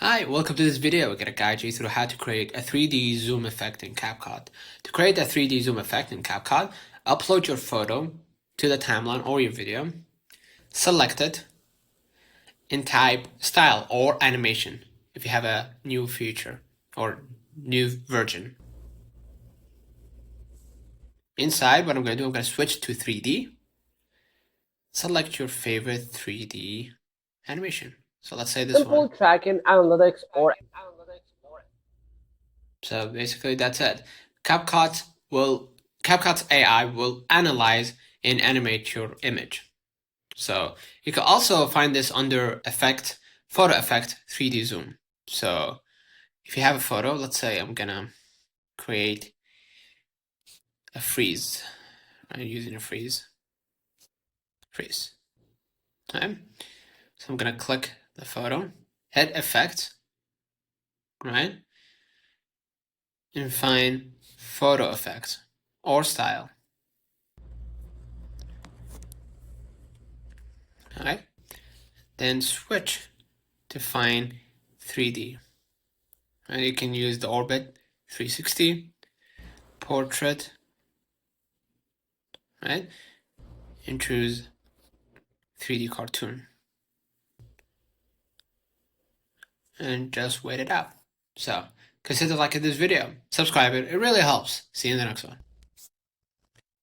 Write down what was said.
Hi, welcome to this video. We're going to guide you through how to create a 3D zoom effect in CapCut. To create a 3D zoom effect in CapCut, upload your photo to the timeline or your video, select it, and type style or animation if you have a new feature or new version. Inside, what I'm going to do, I'm going to switch to 3D. Select your favorite 3D animation. So let's say this Simple one. tracking analytics or So basically that's it. CapCut CapCut's AI will analyze and animate your image. So you can also find this under Effect, Photo Effect 3D Zoom. So if you have a photo, let's say I'm gonna create a freeze. I'm using a freeze. Okay. So I'm gonna click the photo, hit Effect, right? And find Photo Effect or Style. Alright. Then switch to find 3D. And you can use the Orbit 360, Portrait, right? And choose 3D Cartoon. And just wait it out. So, consider liking this video, subscribe it really helps. See you in the next one.